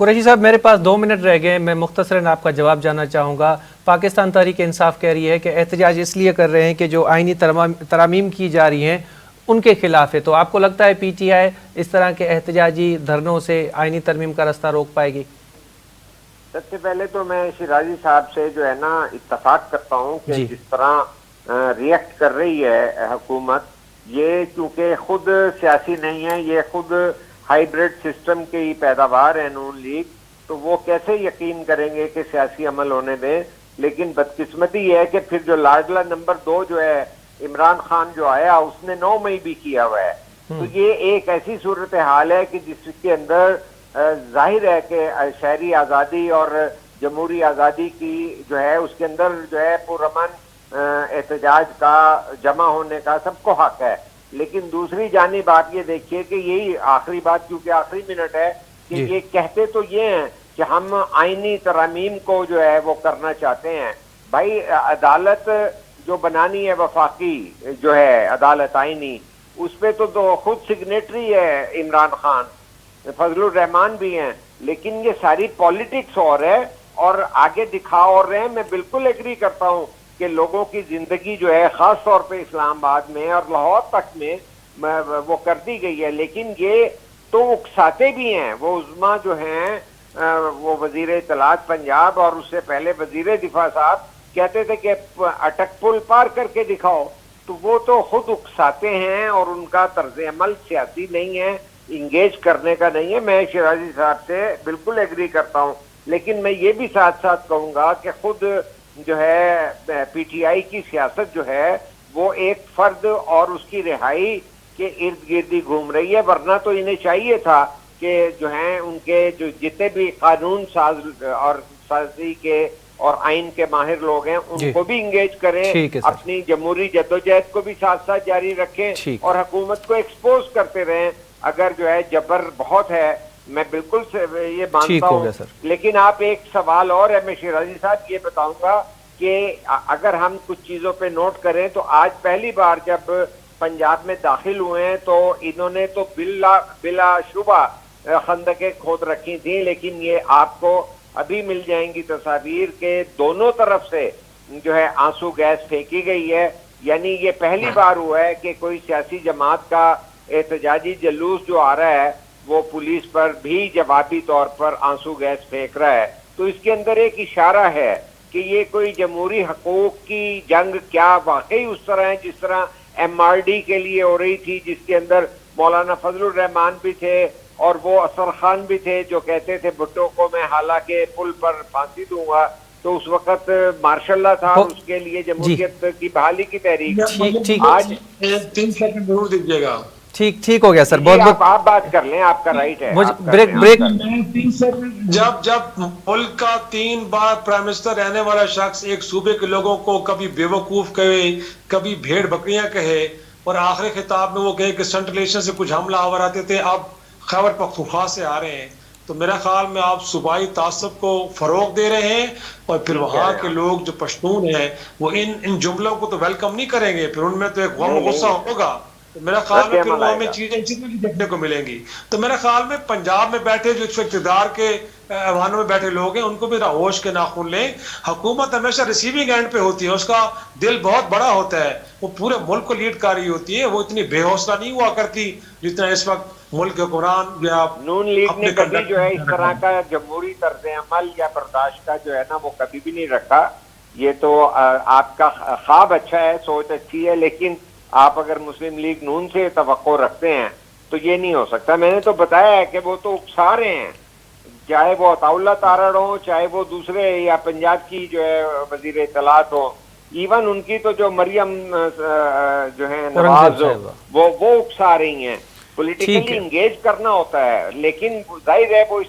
قریشی صاحب میرے پاس 2 منٹ رہ گئے، میں مختصراً آپ کا جواب جاننا چاہوں گا۔ پاکستان تحریک انصاف کہہ رہی ہے کہ احتجاج اس لیے کر رہے ہیں کہ جو آئینی ترامیم کی جا رہی ہیں ان کے خلاف ہے، تو آپ کو لگتا ہے پی ٹی آئی اس طرح کے احتجاجی دھرنوں سے آئینی ترمیم کا رستہ روک پائے گی؟ سب سے پہلے تو میں شیرازی صاحب سے جو ہے نا اتفاق کرتا ہوں کہ جس طرح ریئیکٹ کر رہی ہے حکومت، یہ چونکہ خود سیاسی نہیں ہے، یہ خود ہائیبرڈ سسٹم کی پیداوار ہے نون لیگ، تو وہ کیسے یقین کریں گے کہ سیاسی عمل ہونے دیں۔ لیکن بدقسمتی یہ ہے کہ پھر جو لاڈلا نمبر 2 جو ہے عمران خان جو آیا، اس نے 9 مئی بھی کیا ہوا ہے۔ تو یہ ایک ایسی صورتحال ہے کہ جس کے اندر ظاہر ہے کہ شہری آزادی اور جمہوری آزادی کی جو ہے اس کے اندر جو ہے پرامن احتجاج کا، جمع ہونے کا سب کو حق ہے۔ لیکن دوسری جانب آپ یہ دیکھیے کہ یہی آخری بات، کیونکہ آخری منٹ ہے، کہ یہ کہتے تو یہ ہیں کہ ہم آئینی ترامیم کو جو ہے وہ کرنا چاہتے ہیں۔ بھائی عدالت جو بنانی ہے، وفاقی جو ہے عدالت آئینی، اس پہ تو خود سگنیٹری ہے عمران خان، فضل الرحمان بھی ہیں، لیکن یہ ساری پالیٹکس اور ہے اور آگے دکھا اور رہے ہیں۔ میں بالکل ایگری کرتا ہوں کہ لوگوں کی زندگی جو ہے خاص طور پہ اسلام آباد میں اور لاہور تک میں وہ کر دی گئی ہے، لیکن یہ تو اکساتے بھی ہیں۔ وہ عظما جو ہیں، وہ وزیر اطلاعات پنجاب اور اس سے پہلے وزیر دفاع صاحب کہتے تھے کہ اٹک پل پار کر کے دکھاؤ، تو وہ تو خود اکساتے ہیں اور ان کا طرز عمل سیاسی نہیں ہے، انگیج کرنے کا نہیں ہے۔ میں شیرازی صاحب سے بالکل ایگری کرتا ہوں، لیکن میں یہ بھی ساتھ ساتھ کہوں گا کہ خود جو ہے پی ٹی آئی کی سیاست جو ہے وہ ایک فرد اور اس کی رہائی کے ارد گرد ہی گھوم رہی ہے، ورنہ تو انہیں چاہیے تھا کہ جو ہیں ان کے جو جتنے بھی قانون ساز اور سازی کے اور آئین کے ماہر لوگ ہیں ان کو بھی انگیج کریں، اپنی جمہوری جدوجہد کو بھی ساتھ ساتھ جاری رکھیں اور حکومت کو ایکسپوز کرتے رہیں اگر جو ہے جبر بہت ہے۔ میں بالکل یہ مانتا ہوں، لیکن آپ ایک سوال اور ہے، میں شیرازی صاحب یہ بتاؤں گا کہ اگر ہم کچھ چیزوں پہ نوٹ کریں تو آج پہلی بار جب پنجاب میں داخل ہوئے ہیں تو انہوں نے تو بلا شبہ خندقیں کھود رکھی تھیں، لیکن یہ آپ کو ابھی مل جائیں گی تصاویر کے دونوں طرف سے جو ہے آنسو گیس پھینکی گئی ہے۔ یعنی یہ پہلی بار ہوا ہے کہ کوئی سیاسی جماعت کا احتجاجی جلوس جو آ رہا ہے وہ پولیس پر بھی جوابی طور پر آنسو گیس پھینک رہا ہے، تو اس کے اندر ایک اشارہ ہے کہ یہ کوئی جمہوری حقوق کی جنگ کیا واقعی اس طرح ہے جس طرح ایم آر ڈی کے لیے ہو رہی تھی، جس کے اندر مولانا فضل الرحمان بھی تھے اور وہ اثر خان بھی تھے جو کہتے تھے بھٹو کو میں حالانکہ پل پر پھانسی دوں گا، تو اس وقت ماشاء اللہ تھا اس کے لیے جمہوریت کی بحالی کی تحریک۔ آج 3 سیکنڈ ضرور دیجیے گا۔ ٹھیک ہو گیا سر، بہت بہت آپ بات کر لیں، آپ کا رائٹ ہے۔ جب ملک کا 3 بار پرائم منسٹر رہنے والا شخص ایک صوبے کے لوگوں کو کبھی بیوقوف کہے، کبھی بھیڑ بکریاں کہے، اور آخری خطاب میں وہ کہے کہ سینٹرلیشن سے کچھ حملہ آور آتے تھے، اب خیبر پختونخوا سے آ رہے ہیں، تو میرا خیال میں آپ صوبائی تعصب کو فروغ دے رہے ہیں، اور پھر وہاں کے لوگ جو پشتون ہیں وہ ان جملوں کو تو ویلکم نہیں کریں گے، پھر ان میں تو ایک غم و غصہ ہوگا، تو میرا خیال میں پھر وہ ہمیں چیزیں دیکھنے کو ملیں گی۔ تو میرا خیال میں پنجاب میں بیٹھے جو اقتدار کے ایوانوں میں بیٹھے لوگ ہیں ان کو بھی ہوش کے ناخن لیں۔ حکومت ہمیشہ ریسیونگ اینڈ پہ ہوتی ہے، اس کا دل بہت بڑا ہوتا ہے، وہ پورے ملک کو لیڈ کر رہی ہوتی ہے، وہ اتنی بے حوصلہ نہیں ہوا کرتی جتنا اس وقت ملک حکمران یا نون لیگ نے کبھی جو ہے اس طرح کا جمہوری طرز عمل یا برداشت کا جو ہے نا وہ کبھی بھی نہیں رکھا۔ یہ تو آپ کا خواب اچھا ہے، سوچ اچھی ہے، لیکن آپ اگر مسلم لیگ نون سے توقع رکھتے ہیں تو یہ نہیں ہو سکتا۔ میں نے تو بتایا ہے کہ وہ تو اکسا رہے ہیں، چاہے وہ عطا اللہ تارڑ ہوں، چاہے وہ دوسرے یا پنجاب کی جو ہے وزیر اطلاعات ہوں، ایون ان کی تو جو مریم جو ہے نواز وہ اکسا رہی ہیں۔ پولیٹیکلی انگیج کرنا ہوتا ہے، لیکن ظاہر ہے وہ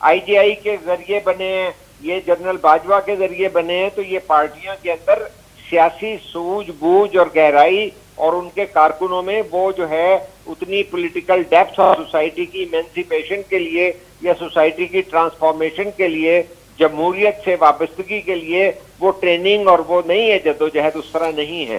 آئی جی آئی کے ذریعے بنے ہیں، یہ جنرل باجوہ کے ذریعے بنے ہیں، تو یہ پارٹیاں کے اندر سیاسی سوجھ بوجھ اور گہرائی اور ان کے کارکنوں میں وہ جو ہے اتنی پولیٹیکل ڈیپتھ اور سوسائٹی کی ایمنسیپیشن کے لیے یا سوسائٹی کی ٹرانسفارمیشن کے لیے، جمہوریت سے وابستگی کے لیے وہ ٹریننگ اور وہ نہیں ہے، جدوجہد اس طرح نہیں ہے۔